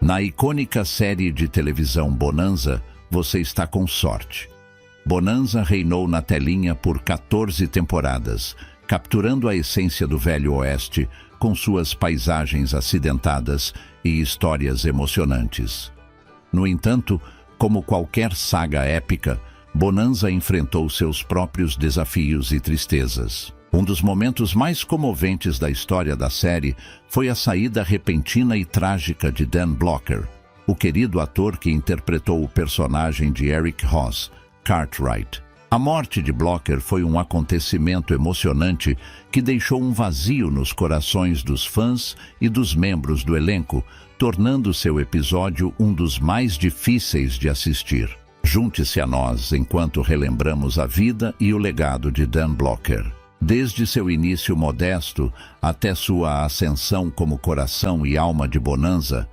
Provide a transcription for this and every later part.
Na icônica série de televisão Bonanza, você está com sorte. Bonanza reinou na telinha por 14 temporadas, capturando a essência do Velho Oeste com suas paisagens acidentadas e histórias emocionantes. No entanto, como qualquer saga épica, Bonanza enfrentou seus próprios desafios e tristezas. Um dos momentos mais comoventes da história da série foi a saída repentina e trágica de Dan Blocker, o querido ator que interpretou o personagem de Eric Ross, Cartwright. A morte de Blocker foi um acontecimento emocionante que deixou um vazio nos corações dos fãs e dos membros do elenco, tornando seu episódio um dos mais difíceis de assistir. Junte-se a nós enquanto relembramos a vida e o legado de Dan Blocker. Desde seu início modesto até sua ascensão como coração e alma de Bonanza,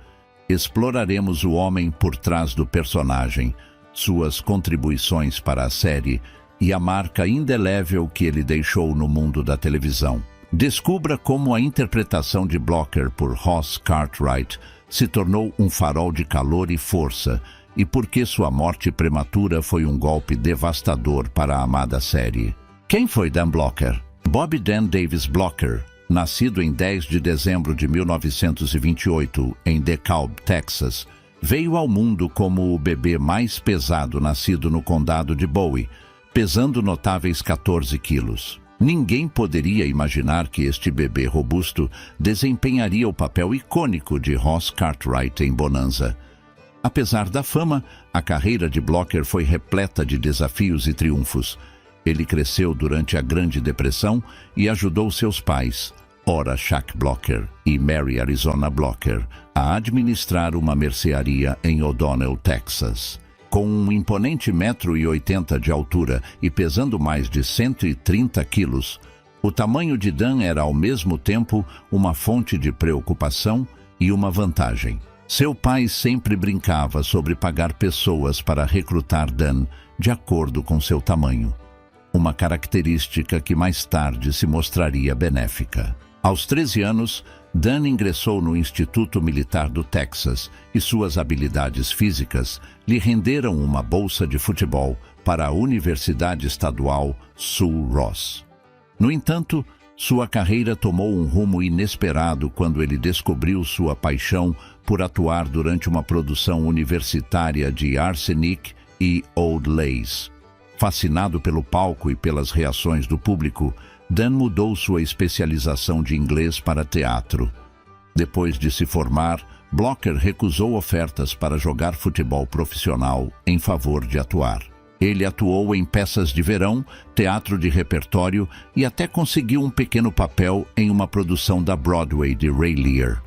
exploraremos o homem por trás do personagem, suas contribuições para a série e a marca indelével que ele deixou no mundo da televisão. Descubra como a interpretação de Blocker por Ross Cartwright se tornou um farol de calor e força, e por que sua morte prematura foi um golpe devastador para a amada série. Quem foi Dan Blocker? Bobby Dan Davis Blocker, nascido em 10 de dezembro de 1928 em DeKalb, Texas, veio ao mundo como o bebê mais pesado nascido no condado de Bowie, pesando notáveis 14 quilos. Ninguém poderia imaginar que este bebê robusto desempenharia o papel icônico de Ross Cartwright em Bonanza. Apesar da fama, a carreira de Blocker foi repleta de desafios e triunfos. Ele cresceu durante a Grande Depressão e ajudou seus pais, Ora Shack Blocker e Mary Arizona Blocker, a administrar uma mercearia em O'Donnell, Texas. Com um imponente 1,80 m de altura e pesando mais de 130 quilos, o tamanho de Dan era ao mesmo tempo uma fonte de preocupação e uma vantagem. Seu pai sempre brincava sobre pagar pessoas para recrutar Dan de acordo com seu tamanho, uma característica que mais tarde se mostraria benéfica. Aos 13 anos, Dan ingressou no Instituto Militar do Texas e suas habilidades físicas lhe renderam uma bolsa de futebol para a Universidade Estadual Sul Ross. No entanto, sua carreira tomou um rumo inesperado quando ele descobriu sua paixão por atuar durante uma produção universitária de Arsenic e Old Lace. Fascinado pelo palco e pelas reações do público, Dan mudou sua especialização de inglês para teatro. Depois de se formar, Blocker recusou ofertas para jogar futebol profissional em favor de atuar. Ele atuou em peças de verão, teatro de repertório e até conseguiu um pequeno papel em uma produção da Broadway de Ray Lear.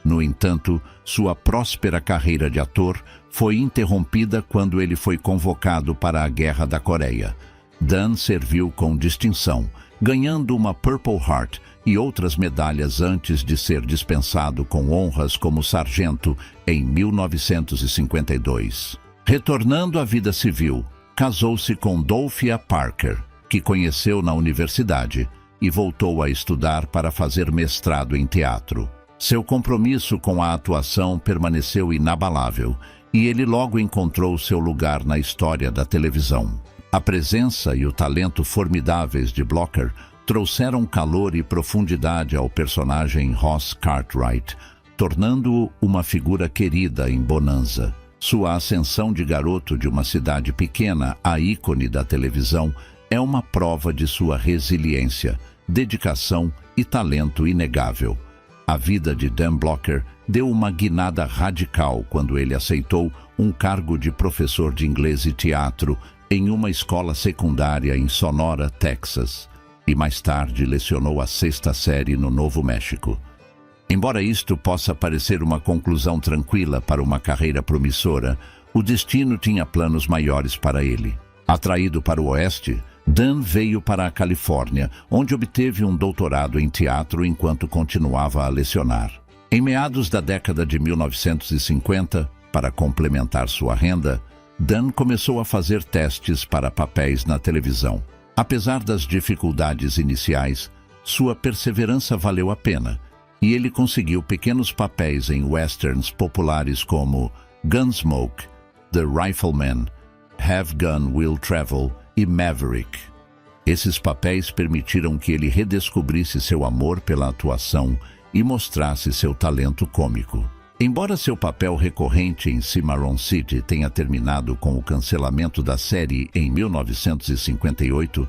No entanto, sua próspera carreira de ator foi interrompida quando ele foi convocado para a Guerra da Coreia. Dan serviu com distinção, ganhando uma Purple Heart e outras medalhas antes de ser dispensado com honras como sargento em 1952. Retornando à vida civil, casou-se com Dolphia Parker, que conheceu na universidade, e voltou a estudar para fazer mestrado em teatro. Seu compromisso com a atuação permaneceu inabalável, e ele logo encontrou seu lugar na história da televisão. A presença e o talento formidáveis de Blocker trouxeram calor e profundidade ao personagem Ross Cartwright, tornando-o uma figura querida em Bonanza. Sua ascensão de garoto de uma cidade pequena a ícone da televisão é uma prova de sua resiliência, dedicação e talento inegável. A vida de Dan Blocker deu uma guinada radical quando ele aceitou um cargo de professor de inglês e teatro em uma escola secundária em Sonora, Texas, e mais tarde lecionou a 6ª série no Novo México. Embora isto possa parecer uma conclusão tranquila para uma carreira promissora, o destino tinha planos maiores para ele. Atraído para o Oeste, Dan veio para a Califórnia, onde obteve um doutorado em teatro enquanto continuava a lecionar. Em meados da década de 1950, para complementar sua renda, Dan começou a fazer testes para papéis na televisão. Apesar das dificuldades iniciais, sua perseverança valeu a pena, e ele conseguiu pequenos papéis em westerns populares como Gunsmoke, The Rifleman, Have Gun Will Travel e Maverick. Esses papéis permitiram que ele redescobrisse seu amor pela atuação e mostrasse seu talento cômico. Embora seu papel recorrente em Cimarron City tenha terminado com o cancelamento da série em 1958,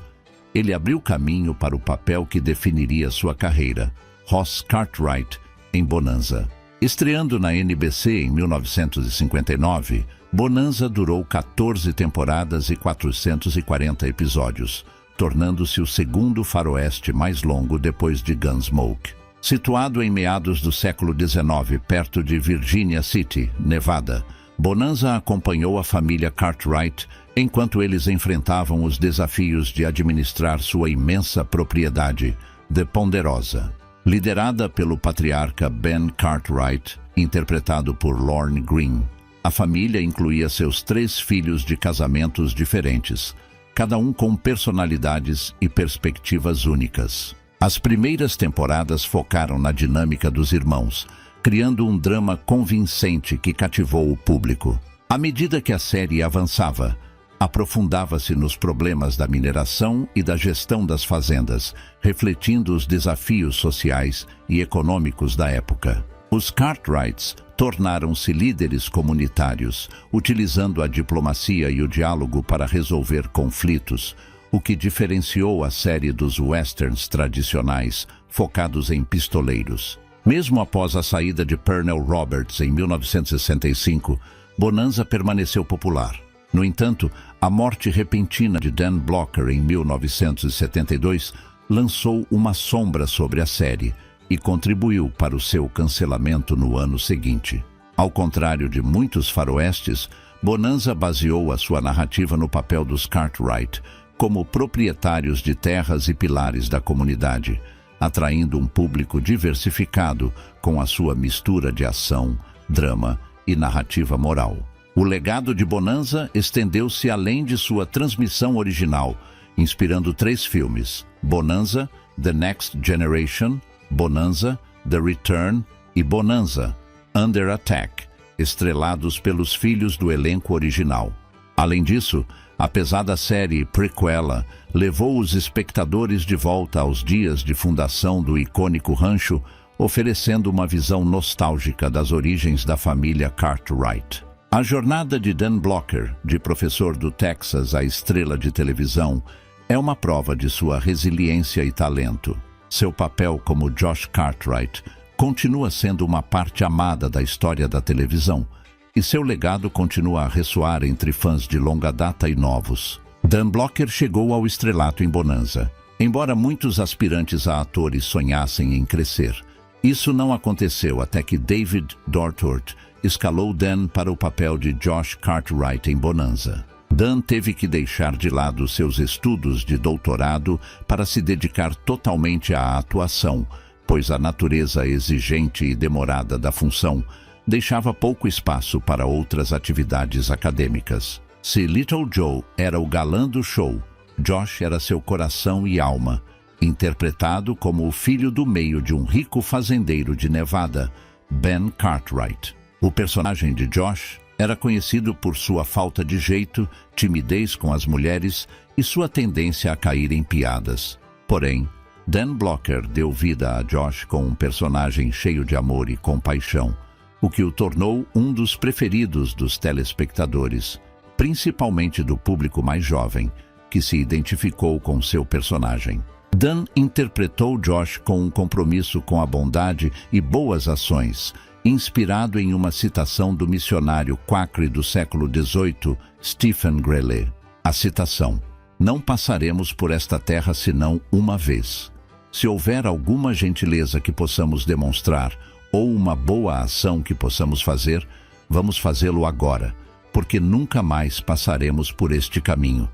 ele abriu caminho para o papel que definiria sua carreira, Ross Cartwright, em Bonanza. Estreando na NBC em 1959, Bonanza durou 14 temporadas e 440 episódios, tornando-se o segundo faroeste mais longo depois de Gunsmoke. Situado em meados do século XIX, perto de Virginia City, Nevada, Bonanza acompanhou a família Cartwright enquanto eles enfrentavam os desafios de administrar sua imensa propriedade, The Ponderosa. Liderada pelo patriarca Ben Cartwright, interpretado por Lorne Greene, a família incluía seus 3 filhos de casamentos diferentes, cada um com personalidades e perspectivas únicas. As primeiras temporadas focaram na dinâmica dos irmãos, criando um drama convincente que cativou o público. À medida que a série avançava, aprofundava-se nos problemas da mineração e da gestão das fazendas, refletindo os desafios sociais e econômicos da época. Os Cartwrights tornaram-se líderes comunitários, utilizando a diplomacia e o diálogo para resolver conflitos, o que diferenciou a série dos westerns tradicionais, focados em pistoleiros. Mesmo após a saída de Pernell Roberts em 1965, Bonanza permaneceu popular. No entanto, a morte repentina de Dan Blocker em 1972 lançou uma sombra sobre a série e contribuiu para o seu cancelamento no ano seguinte. Ao contrário de muitos faroestes, Bonanza baseou a sua narrativa no papel dos Cartwright como proprietários de terras e pilares da comunidade, atraindo um público diversificado com a sua mistura de ação, drama e narrativa moral. O legado de Bonanza estendeu-se além de sua transmissão original, inspirando 3 filmes: Bonanza, The Next Generation, Bonanza, The Return e Bonanza, Under Attack, estrelados pelos filhos do elenco original. Além disso, a pesada série prequela levou os espectadores de volta aos dias de fundação do icônico rancho, oferecendo uma visão nostálgica das origens da família Cartwright. A jornada de Dan Blocker, de professor do Texas à estrela de televisão, é uma prova de sua resiliência e talento. Seu papel como Josh Cartwright continua sendo uma parte amada da história da televisão, e seu legado continua a ressoar entre fãs de longa data e novos. Dan Blocker chegou ao estrelato em Bonanza, embora muitos aspirantes a atores sonhassem em crescer. Isso não aconteceu até que David Dortort escalou Dan para o papel de Josh Cartwright em Bonanza. Dan teve que deixar de lado seus estudos de doutorado para se dedicar totalmente à atuação, pois a natureza exigente e demorada da função deixava pouco espaço para outras atividades acadêmicas. Se Little Joe era o galã do show, Josh era seu coração e alma, interpretado como o filho do meio de um rico fazendeiro de Nevada, Ben Cartwright. O personagem de Josh era conhecido por sua falta de jeito, timidez com as mulheres e sua tendência a cair em piadas. Porém, Dan Blocker deu vida a Josh com um personagem cheio de amor e compaixão, o que o tornou um dos preferidos dos telespectadores, principalmente do público mais jovem, que se identificou com seu personagem. Dan interpretou Josh com um compromisso com a bondade e boas ações, inspirado em uma citação do missionário quakre do século XVIII, Stephen Greeley. A citação: "Não passaremos por esta terra senão uma vez. Se houver alguma gentileza que possamos demonstrar ou uma boa ação que possamos fazer, vamos fazê-lo agora, porque nunca mais passaremos por este caminho."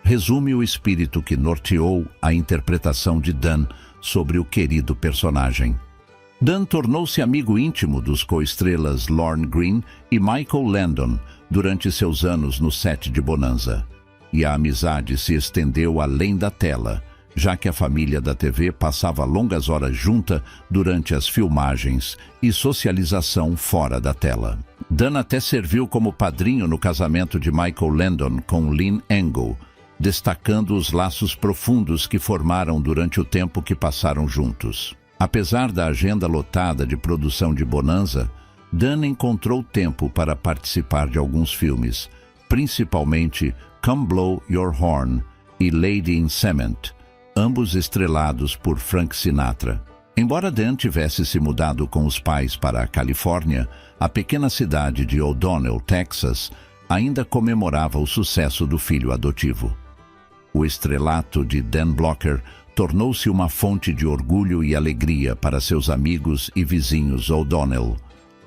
Resume o espírito que norteou a interpretação de Dan sobre o querido personagem. Dan tornou-se amigo íntimo dos co-estrelas Lorne Greene e Michael Landon durante seus anos no set de Bonanza. E a amizade se estendeu além da tela, já que a família da TV passava longas horas junta durante as filmagens e socialização fora da tela. Dan até serviu como padrinho no casamento de Michael Landon com Lynn Engel, destacando os laços profundos que formaram durante o tempo que passaram juntos. Apesar da agenda lotada de produção de Bonanza, Dan encontrou tempo para participar de alguns filmes, principalmente Come Blow Your Horn e Lady in Cement, ambos estrelados por Frank Sinatra. Embora Dan tivesse se mudado com os pais para a Califórnia, a pequena cidade de O'Donnell, Texas, ainda comemorava o sucesso do filho adotivo. O estrelato de Dan Blocker tornou-se uma fonte de orgulho e alegria para seus amigos e vizinhos O'Donnell.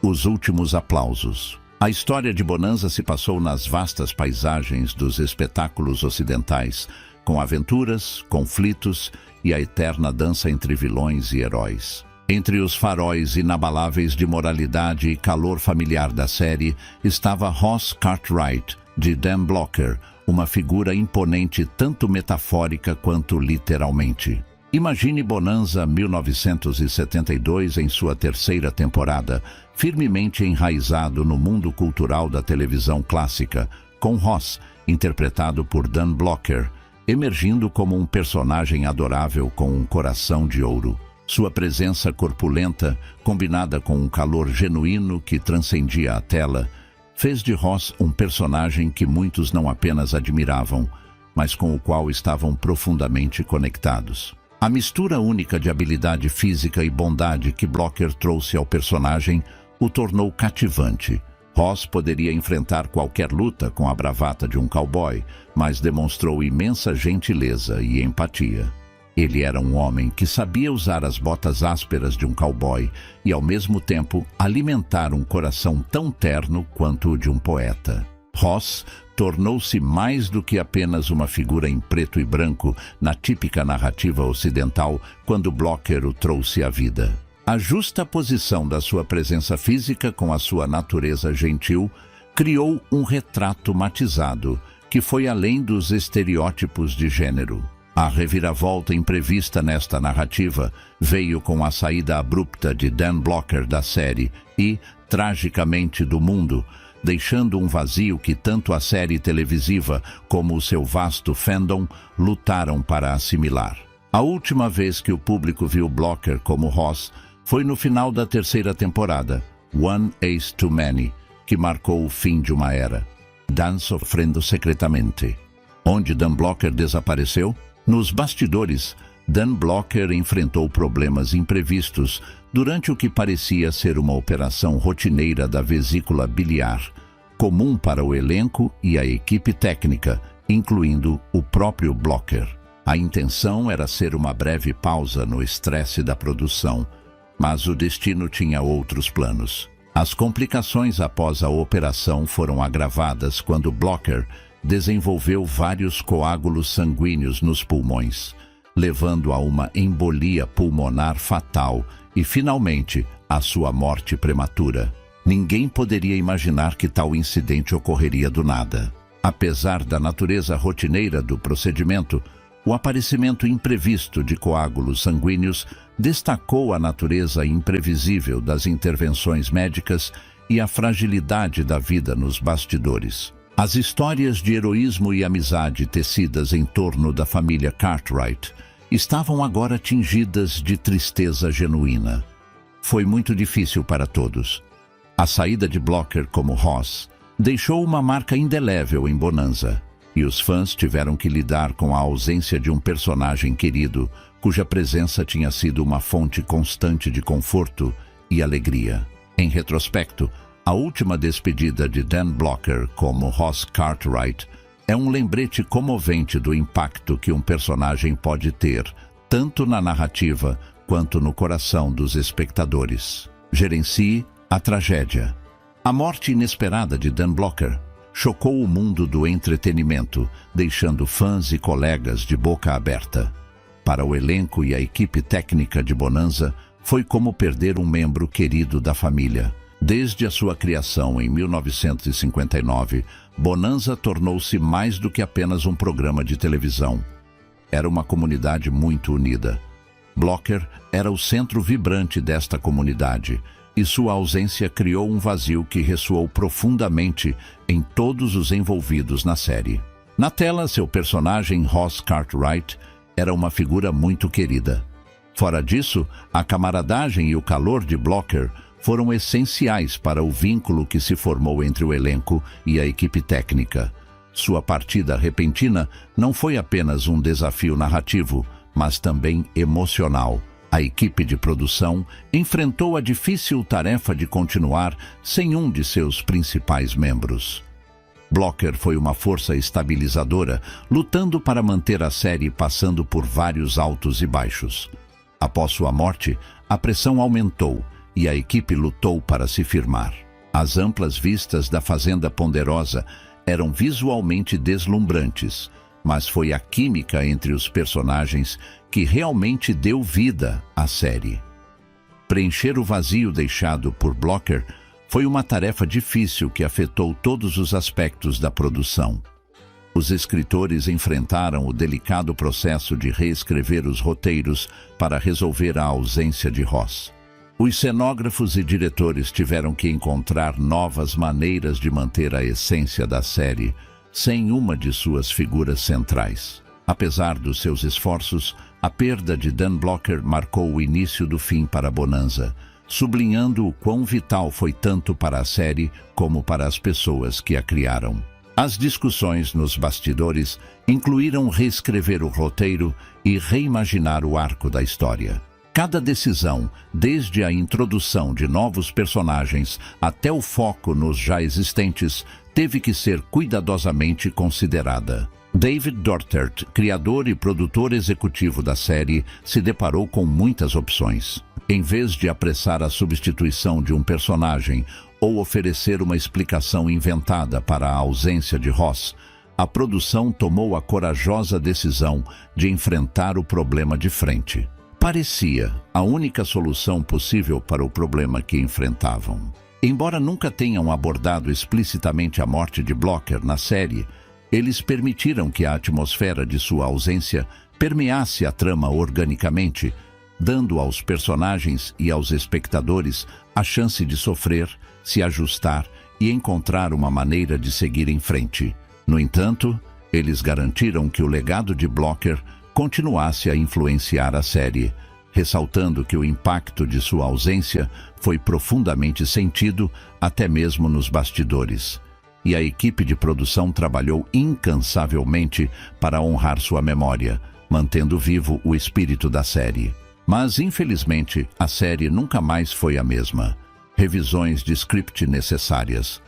Os últimos aplausos. A história de Bonanza se passou nas vastas paisagens dos espetáculos ocidentais, com aventuras, conflitos e a eterna dança entre vilões e heróis. Entre os faróis inabaláveis de moralidade e calor familiar da série estava Ross Cartwright, de Dan Blocker, uma figura imponente tanto metafórica quanto literalmente. Imagine Bonanza 1972 em sua terceira temporada, firmemente enraizado no mundo cultural da televisão clássica, com Ross, interpretado por Dan Blocker, emergindo como um personagem adorável com um coração de ouro. Sua presença corpulenta, combinada com um calor genuíno que transcendia a tela, fez de Ross um personagem que muitos não apenas admiravam, mas com o qual estavam profundamente conectados. A mistura única de habilidade física e bondade que Blocker trouxe ao personagem o tornou cativante. Ross poderia enfrentar qualquer luta com a bravata de um cowboy, mas demonstrou imensa gentileza e empatia. Ele era um homem que sabia usar as botas ásperas de um cowboy e, ao mesmo tempo, alimentar um coração tão terno quanto o de um poeta. Ross tornou-se mais do que apenas uma figura em preto e branco na típica narrativa ocidental quando Blocker o trouxe à vida. A justa posição da sua presença física com a sua natureza gentil criou um retrato matizado que foi além dos estereótipos de gênero. A reviravolta imprevista nesta narrativa veio com a saída abrupta de Dan Blocker da série e, tragicamente, do mundo, deixando um vazio que tanto a série televisiva como o seu vasto fandom lutaram para assimilar. A última vez que o público viu Blocker como Ross foi no final da terceira temporada, One Ace Too Many, que marcou o fim de uma era. Dan sofrendo secretamente. Onde Dan Blocker desapareceu? Nos bastidores, Dan Blocker enfrentou problemas imprevistos durante o que parecia ser uma operação rotineira da vesícula biliar, comum para o elenco e a equipe técnica, incluindo o próprio Blocker. A intenção era ser uma breve pausa no estresse da produção, mas o destino tinha outros planos. As complicações após a operação foram agravadas quando Blocker desenvolveu vários coágulos sanguíneos nos pulmões, levando a uma embolia pulmonar fatal e, finalmente, a sua morte prematura. Ninguém poderia imaginar que tal incidente ocorreria do nada. Apesar da natureza rotineira do procedimento, o aparecimento imprevisto de coágulos sanguíneos destacou a natureza imprevisível das intervenções médicas e a fragilidade da vida nos bastidores. As histórias de heroísmo e amizade tecidas em torno da família Cartwright estavam agora tingidas de tristeza genuína. Foi muito difícil para todos. A saída de Blocker como Ross deixou uma marca indelével em Bonanza, e os fãs tiveram que lidar com a ausência de um personagem querido, cuja presença tinha sido uma fonte constante de conforto e alegria. Em retrospecto, a última despedida de Dan Blocker como Ross Cartwright é um lembrete comovente do impacto que um personagem pode ter, tanto na narrativa quanto no coração dos espectadores. Gerencie a tragédia. A morte inesperada de Dan Blocker chocou o mundo do entretenimento, deixando fãs e colegas de boca aberta. Para o elenco e a equipe técnica de Bonanza, foi como perder um membro querido da família. Desde a sua criação em 1959, Bonanza tornou-se mais do que apenas um programa de televisão. era uma comunidade muito unida. Blocker era o centro vibrante desta comunidade, e sua ausência criou um vazio que ressoou profundamente em todos os envolvidos na série. Na tela, seu personagem Ross Cartwright era uma figura muito querida. Fora disso, a camaradagem e o calor de Blocker foram essenciais para o vínculo que se formou entre o elenco e a equipe técnica. Sua partida repentina não foi apenas um desafio narrativo, mas também emocional. A equipe de produção enfrentou a difícil tarefa de continuar sem um de seus principais membros. Blocker foi uma força estabilizadora, lutando para manter a série passando por vários altos e baixos. Após sua morte, a pressão aumentou e a equipe lutou para se firmar. As amplas vistas da Fazenda Ponderosa eram visualmente deslumbrantes, mas foi a química entre os personagens que realmente deu vida à série. Preencher o vazio deixado por Blocker foi uma tarefa difícil que afetou todos os aspectos da produção. Os escritores enfrentaram o delicado processo de reescrever os roteiros para resolver a ausência de Ross. Os cenógrafos e diretores tiveram que encontrar novas maneiras de manter a essência da série, sem uma de suas figuras centrais. Apesar dos seus esforços, a perda de Dan Blocker marcou o início do fim para Bonanza, sublinhando o quão vital foi tanto para a série como para as pessoas que a criaram. As discussões nos bastidores incluíram reescrever o roteiro e reimaginar o arco da história. Cada decisão, desde a introdução de novos personagens até o foco nos já existentes, teve que ser cuidadosamente considerada. David Dortert, criador e produtor executivo da série, se deparou com muitas opções. Em vez de apressar a substituição de um personagem ou oferecer uma explicação inventada para a ausência de Ross, a produção tomou a corajosa decisão de enfrentar o problema de frente. Parecia a única solução possível para o problema que enfrentavam. Embora nunca tenham abordado explicitamente a morte de Blocker na série, eles permitiram que a atmosfera de sua ausência permeasse a trama organicamente, dando aos personagens e aos espectadores a chance de sofrer, se ajustar e encontrar uma maneira de seguir em frente. No entanto, eles garantiram que o legado de Blocker continuasse a influenciar a série, ressaltando que o impacto de sua ausência foi profundamente sentido até mesmo nos bastidores. E a equipe de produção trabalhou incansavelmente para honrar sua memória, mantendo vivo o espírito da série. Mas, infelizmente, a série nunca mais foi a mesma. Revisões de script necessárias.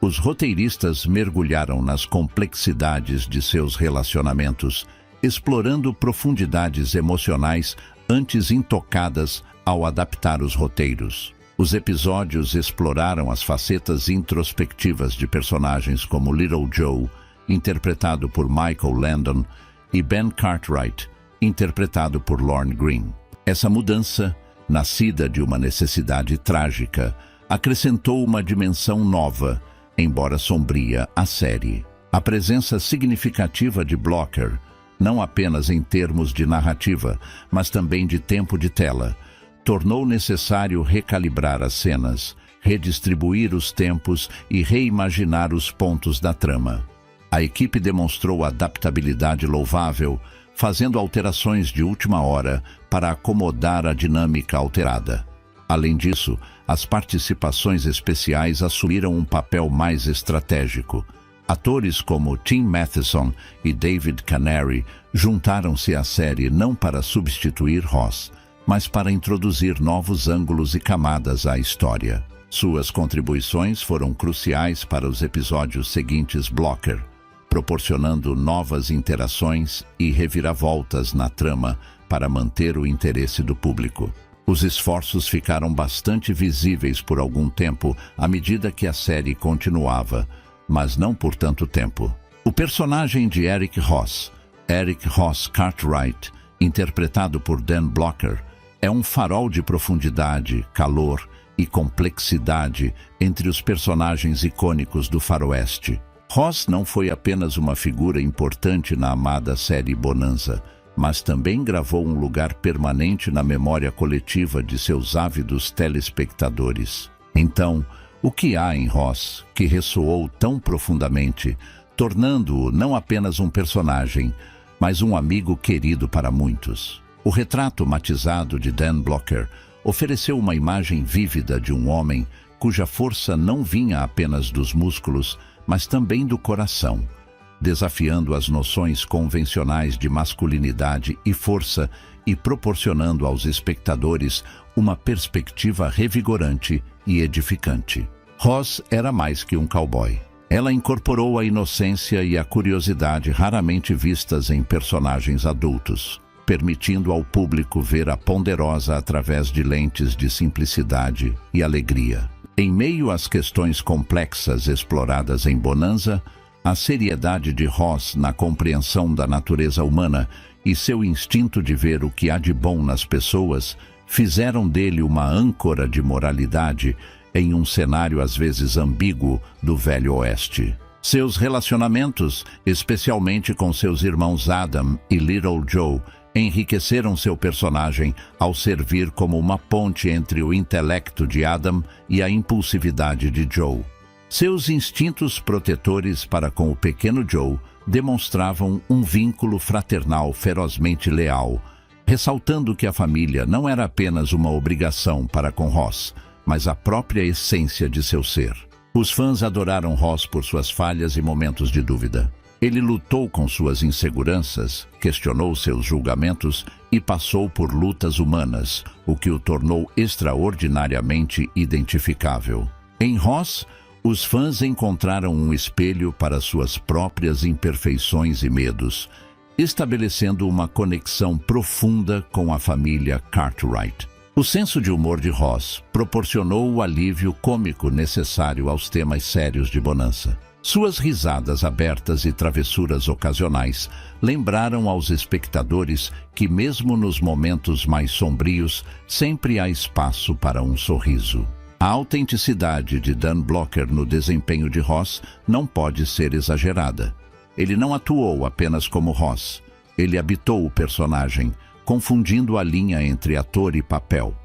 Os roteiristas mergulharam nas complexidades de seus relacionamentos, explorando profundidades emocionais antes intocadas ao adaptar os roteiros. Os episódios exploraram as facetas introspectivas de personagens como Little Joe, interpretado por Michael Landon, e Ben Cartwright, interpretado por Lorne Greene. Essa mudança, nascida de uma necessidade trágica, acrescentou uma dimensão nova, embora sombria, à série. A presença significativa de Blocker, não apenas em termos de narrativa, mas também de tempo de tela, tornou necessário recalibrar as cenas, redistribuir os tempos e reimaginar os pontos da trama. A equipe demonstrou adaptabilidade louvável, fazendo alterações de última hora para acomodar a dinâmica alterada. Além disso, as participações especiais assumiram um papel mais estratégico. Atores como Tim Matheson e David Canary juntaram-se à série não para substituir Ross, mas para introduzir novos ângulos e camadas à história. Suas contribuições foram cruciais para os episódios seguintes Blocker, proporcionando novas interações e reviravoltas na trama para manter o interesse do público. Os esforços ficaram bastante visíveis por algum tempo à medida que a série continuava, mas não por tanto tempo. O personagem de Eric Ross Cartwright, interpretado por Dan Blocker, é um farol de profundidade, calor e complexidade entre os personagens icônicos do faroeste. Ross não foi apenas uma figura importante na amada série Bonanza, mas também gravou um lugar permanente na memória coletiva de seus ávidos telespectadores. Então, o que há em Ross que ressoou tão profundamente, tornando-o não apenas um personagem, mas um amigo querido para muitos? O retrato matizado de Dan Blocker ofereceu uma imagem vívida de um homem cuja força não vinha apenas dos músculos, mas também do coração, desafiando as noções convencionais de masculinidade e força e proporcionando aos espectadores uma perspectiva revigorante e edificante. Ross era mais que um cowboy. Ela incorporou a inocência e a curiosidade raramente vistas em personagens adultos, permitindo ao público ver a Ponderosa através de lentes de simplicidade e alegria. Em meio às questões complexas exploradas em Bonanza, a seriedade de Ross na compreensão da natureza humana e seu instinto de ver o que há de bom nas pessoas fizeram dele uma âncora de moralidade em um cenário às vezes ambíguo do Velho Oeste. Seus relacionamentos, especialmente com seus irmãos Adam e Little Joe, enriqueceram seu personagem ao servir como uma ponte entre o intelecto de Adam e a impulsividade de Joe. Seus instintos protetores para com o pequeno Joe demonstravam um vínculo fraternal ferozmente leal, ressaltando que a família não era apenas uma obrigação para com Ross, mas a própria essência de seu ser. Os fãs adoraram Ross por suas falhas e momentos de dúvida. Ele lutou com suas inseguranças, questionou seus julgamentos e passou por lutas humanas, o que o tornou extraordinariamente identificável. Em Ross, os fãs encontraram um espelho para suas próprias imperfeições e medos, estabelecendo uma conexão profunda com a família Cartwright. O senso de humor de Ross proporcionou o alívio cômico necessário aos temas sérios de Bonanza. Suas risadas abertas e travessuras ocasionais lembraram aos espectadores que, mesmo nos momentos mais sombrios, sempre há espaço para um sorriso. A autenticidade de Dan Blocker no desempenho de Ross não pode ser exagerada. Ele não atuou apenas como Ross. Ele habitou o personagem, confundindo a linha entre ator e papel.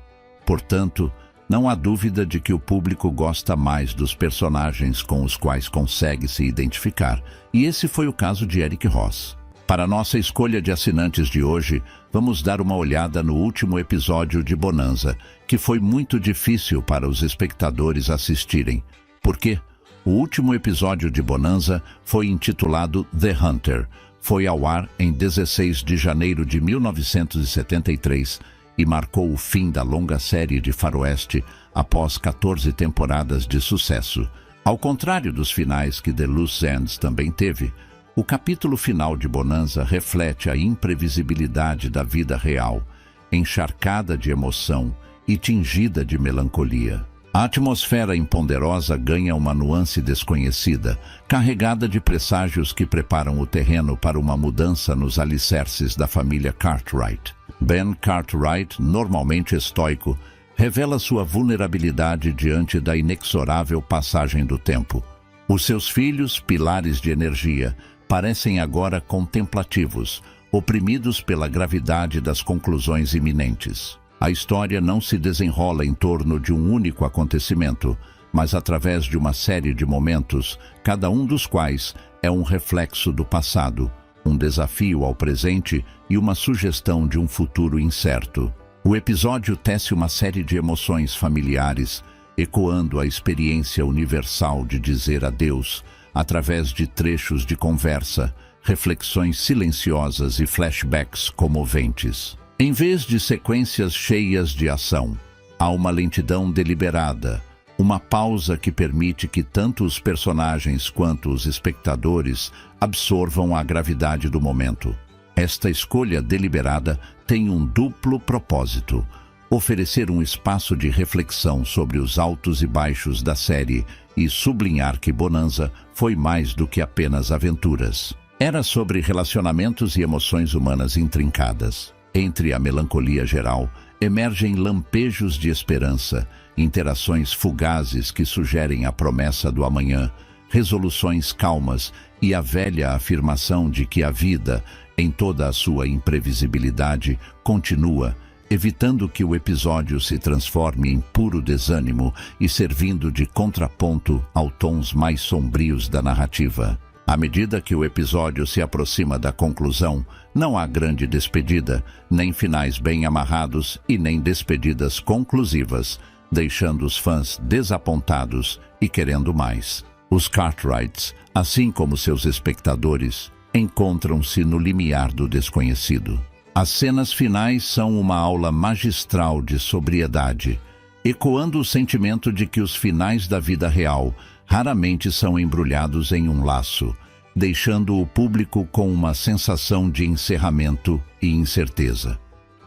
Portanto, não há dúvida de que o público gosta mais dos personagens com os quais consegue se identificar, e esse foi o caso de Eric Ross. Para nossa escolha de assinantes de hoje, vamos dar uma olhada no último episódio de Bonanza, que foi muito difícil para os espectadores assistirem. Por quê? O último episódio de Bonanza foi intitulado The Hunter. Foi ao ar em 16 de janeiro de 1973 e marcou o fim da longa série de faroeste após 14 temporadas de sucesso. Ao contrário dos finais que The Loose Ends também teve, o capítulo final de Bonanza reflete a imprevisibilidade da vida real, encharcada de emoção e tingida de melancolia. A atmosfera imponderosa ganha uma nuance desconhecida, carregada de presságios que preparam o terreno para uma mudança nos alicerces da família Cartwright. Ben Cartwright, normalmente estoico, revela sua vulnerabilidade diante da inexorável passagem do tempo. Os seus filhos, pilares de energia, parecem agora contemplativos, oprimidos pela gravidade das conclusões iminentes. A história não se desenrola em torno de um único acontecimento, mas através de uma série de momentos, cada um dos quais é um reflexo do passado, um desafio ao presente e uma sugestão de um futuro incerto. O episódio tece uma série de emoções familiares, ecoando a experiência universal de dizer adeus através de trechos de conversa, reflexões silenciosas e flashbacks comoventes. Em vez de sequências cheias de ação, há uma lentidão deliberada, uma pausa que permite que tanto os personagens quanto os espectadores absorvam a gravidade do momento. Esta escolha deliberada tem um duplo propósito: oferecer um espaço de reflexão sobre os altos e baixos da série e sublinhar que Bonanza foi mais do que apenas aventuras. Era sobre relacionamentos e emoções humanas intrincadas. Entre a melancolia geral, emergem lampejos de esperança, interações fugazes que sugerem a promessa do amanhã, resoluções calmas e a velha afirmação de que a vida, em toda a sua imprevisibilidade, continua, evitando que o episódio se transforme em puro desânimo e servindo de contraponto aos tons mais sombrios da narrativa. À medida que o episódio se aproxima da conclusão, não há grande despedida, nem finais bem amarrados e nem despedidas conclusivas, deixando os fãs desapontados e querendo mais. Os Cartwrights, assim como seus espectadores, encontram-se no limiar do desconhecido. As cenas finais são uma aula magistral de sobriedade, ecoando o sentimento de que os finais da vida real raramente são embrulhados em um laço, deixando o público com uma sensação de encerramento e incerteza.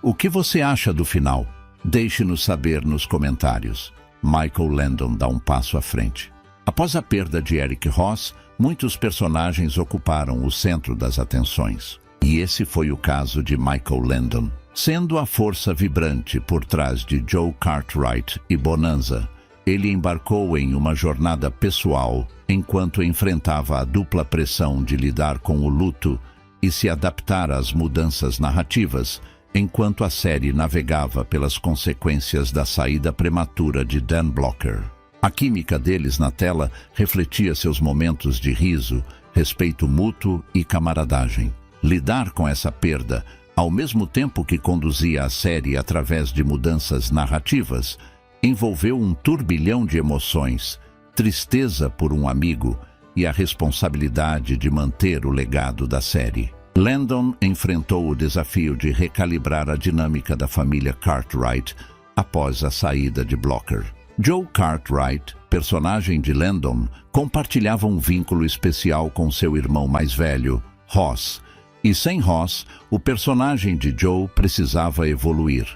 O que você acha do final? Deixe-nos saber nos comentários. Michael Landon dá um passo à frente. Após a perda de Eric Ross, muitos personagens ocuparam o centro das atenções. E esse foi o caso de Michael Landon. Sendo a força vibrante por trás de Joe Cartwright e Bonanza, ele embarcou em uma jornada pessoal enquanto enfrentava a dupla pressão de lidar com o luto e se adaptar às mudanças narrativas, enquanto a série navegava pelas consequências da saída prematura de Dan Blocker. A química deles na tela refletia seus momentos de riso, respeito mútuo e camaradagem. Lidar com essa perda, ao mesmo tempo que conduzia a série através de mudanças narrativas, envolveu um turbilhão de emoções, tristeza por um amigo e a responsabilidade de manter o legado da série. Landon enfrentou o desafio de recalibrar a dinâmica da família Cartwright após a saída de Blocker. Joe Cartwright, personagem de Landon, compartilhava um vínculo especial com seu irmão mais velho, Ross, e sem Ross, o personagem de Joe precisava evoluir,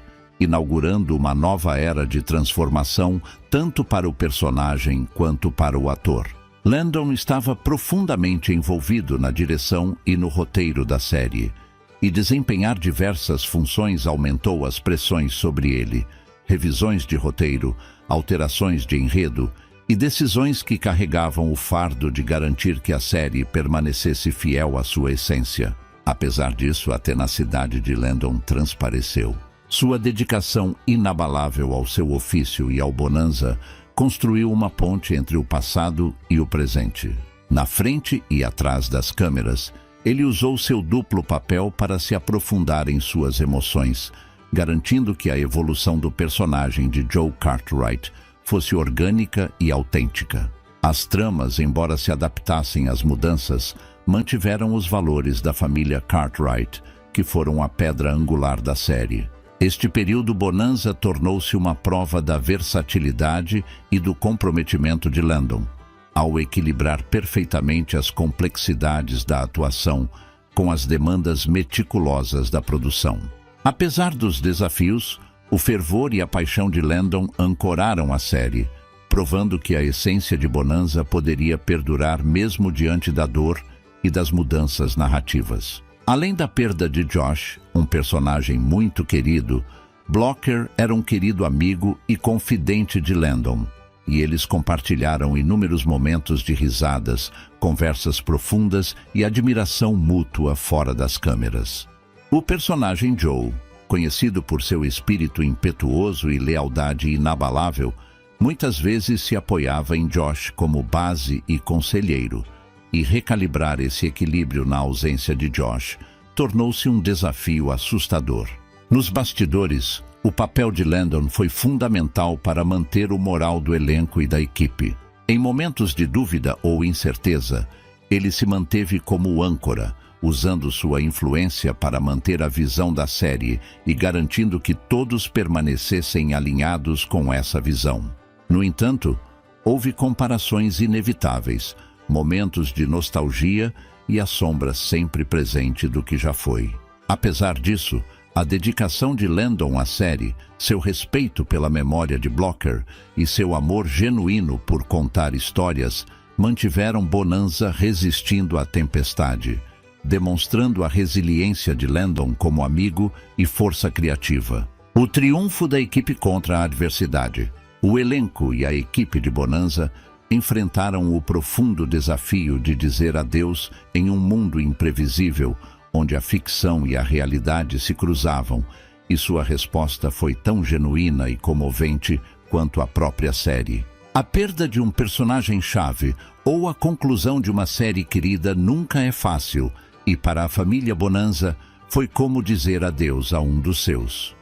inaugurando uma nova era de transformação tanto para o personagem quanto para o ator. Landon estava profundamente envolvido na direção e no roteiro da série, e desempenhar diversas funções aumentou as pressões sobre ele, revisões de roteiro, alterações de enredo e decisões que carregavam o fardo de garantir que a série permanecesse fiel à sua essência. Apesar disso, a tenacidade de Landon transpareceu. Sua dedicação inabalável ao seu ofício e ao Bonanza construiu uma ponte entre o passado e o presente. Na frente e atrás das câmeras, ele usou seu duplo papel para se aprofundar em suas emoções, garantindo que a evolução do personagem de Joe Cartwright fosse orgânica e autêntica. As tramas, embora se adaptassem às mudanças, mantiveram os valores da família Cartwright, que foram a pedra angular da série. Este período Bonanza tornou-se uma prova da versatilidade e do comprometimento de Landon, ao equilibrar perfeitamente as complexidades da atuação com as demandas meticulosas da produção. Apesar dos desafios, o fervor e a paixão de Landon ancoraram a série, provando que a essência de Bonanza poderia perdurar mesmo diante da dor e das mudanças narrativas. Além da perda de Josh, um personagem muito querido, Blocker era um querido amigo e confidente de Landon, e eles compartilharam inúmeros momentos de risadas, conversas profundas e admiração mútua fora das câmeras. O personagem Joe, conhecido por seu espírito impetuoso e lealdade inabalável, muitas vezes se apoiava em Josh como base e conselheiro, e recalibrar esse equilíbrio na ausência de Josh tornou-se um desafio assustador. Nos bastidores, o papel de Landon foi fundamental para manter o moral do elenco e da equipe. Em momentos de dúvida ou incerteza, ele se manteve como âncora, usando sua influência para manter a visão da série e garantindo que todos permanecessem alinhados com essa visão. No entanto, houve comparações inevitáveis, momentos de nostalgia e a sombra sempre presente do que já foi. Apesar disso, a dedicação de Landon à série, seu respeito pela memória de Blocker e seu amor genuíno por contar histórias mantiveram Bonanza resistindo à tempestade, demonstrando a resiliência de Landon como amigo e força criativa. O triunfo da equipe contra a adversidade. O elenco e a equipe de Bonanza enfrentaram o profundo desafio de dizer adeus em um mundo imprevisível, onde a ficção e a realidade se cruzavam, e sua resposta foi tão genuína e comovente quanto a própria série. A perda de um personagem-chave ou a conclusão de uma série querida nunca é fácil, e para a família Bonanza foi como dizer adeus a um dos seus.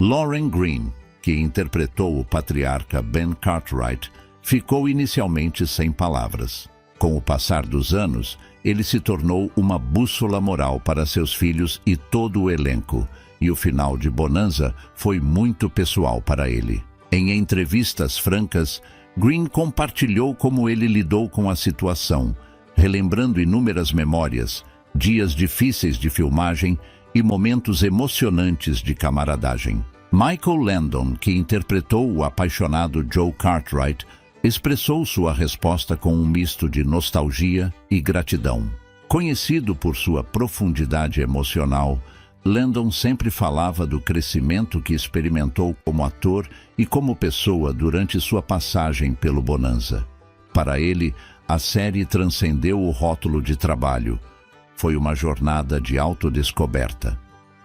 Lauren Green, que interpretou o patriarca Ben Cartwright, ficou inicialmente sem palavras. Com o passar dos anos, ele se tornou uma bússola moral para seus filhos e todo o elenco, e o final de Bonanza foi muito pessoal para ele. Em entrevistas francas, Green compartilhou como ele lidou com a situação, relembrando inúmeras memórias, dias difíceis de filmagem e momentos emocionantes de camaradagem. Michael Landon, que interpretou o apaixonado Joe Cartwright, expressou sua resposta com um misto de nostalgia e gratidão. Conhecido por sua profundidade emocional, Landon sempre falava do crescimento que experimentou como ator e como pessoa durante sua passagem pelo Bonanza. Para ele, a série transcendeu o rótulo de trabalho. Foi uma jornada de autodescoberta.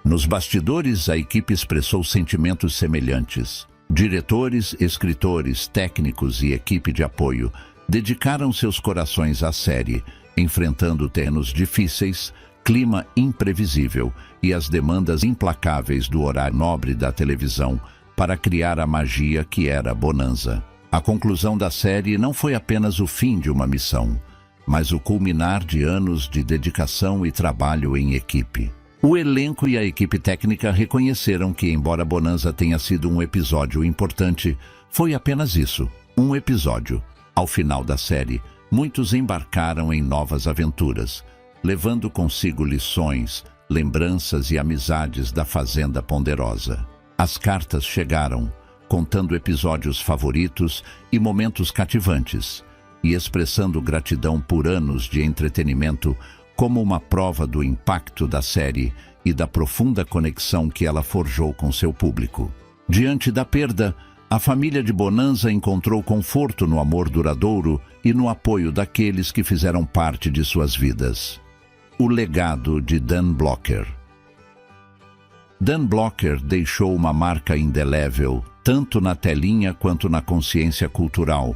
Nos bastidores, a equipe expressou sentimentos semelhantes. Diretores, escritores, técnicos e equipe de apoio dedicaram seus corações à série, enfrentando terrenos difíceis, clima imprevisível e as demandas implacáveis do horário nobre da televisão para criar a magia que era Bonanza. A conclusão da série não foi apenas o fim de uma missão, mas o culminar de anos de dedicação e trabalho em equipe. O elenco e a equipe técnica reconheceram que, embora Bonanza tenha sido um episódio importante, foi apenas isso, um episódio. Ao final da série, muitos embarcaram em novas aventuras, levando consigo lições, lembranças e amizades da Fazenda Ponderosa. As cartas chegaram, contando episódios favoritos e momentos cativantes, e expressando gratidão por anos de entretenimento como uma prova do impacto da série e da profunda conexão que ela forjou com seu público. Diante da perda, a família de Bonanza encontrou conforto no amor duradouro e no apoio daqueles que fizeram parte de suas vidas. O legado de Dan Blocker. Dan Blocker deixou uma marca indelével, tanto na telinha quanto na consciência cultural,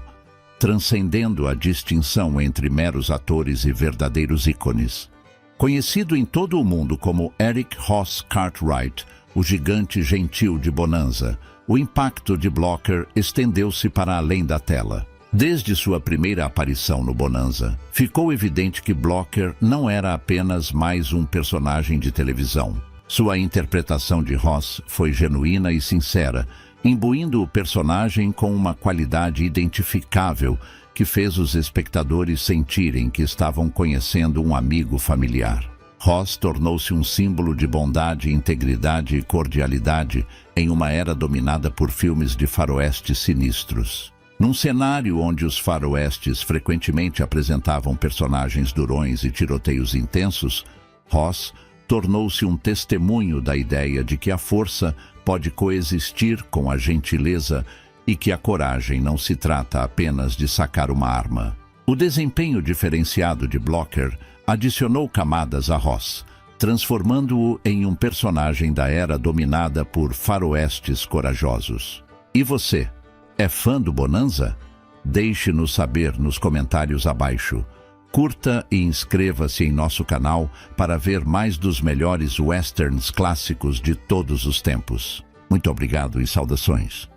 transcendendo a distinção entre meros atores e verdadeiros ícones. Conhecido em todo o mundo como Eric Ross Cartwright, o gigante gentil de Bonanza, o impacto de Blocker estendeu-se para além da tela. Desde sua primeira aparição no Bonanza, ficou evidente que Blocker não era apenas mais um personagem de televisão. Sua interpretação de Ross foi genuína e sincera, imbuindo o personagem com uma qualidade identificável que fez os espectadores sentirem que estavam conhecendo um amigo familiar. Ross tornou-se um símbolo de bondade, integridade e cordialidade em uma era dominada por filmes de faroeste sinistros. Num cenário onde os faroestes frequentemente apresentavam personagens durões e tiroteios intensos, Ross tornou-se um testemunho da ideia de que a força pode coexistir com a gentileza e que a coragem não se trata apenas de sacar uma arma. O desempenho diferenciado de Blocker adicionou camadas a Ross, transformando-o em um personagem da era dominada por faroestes corajosos. E você, é fã do Bonanza? Deixe-nos saber nos comentários abaixo. Curta e inscreva-se em nosso canal para ver mais dos melhores westerns clássicos de todos os tempos. Muito obrigado e saudações.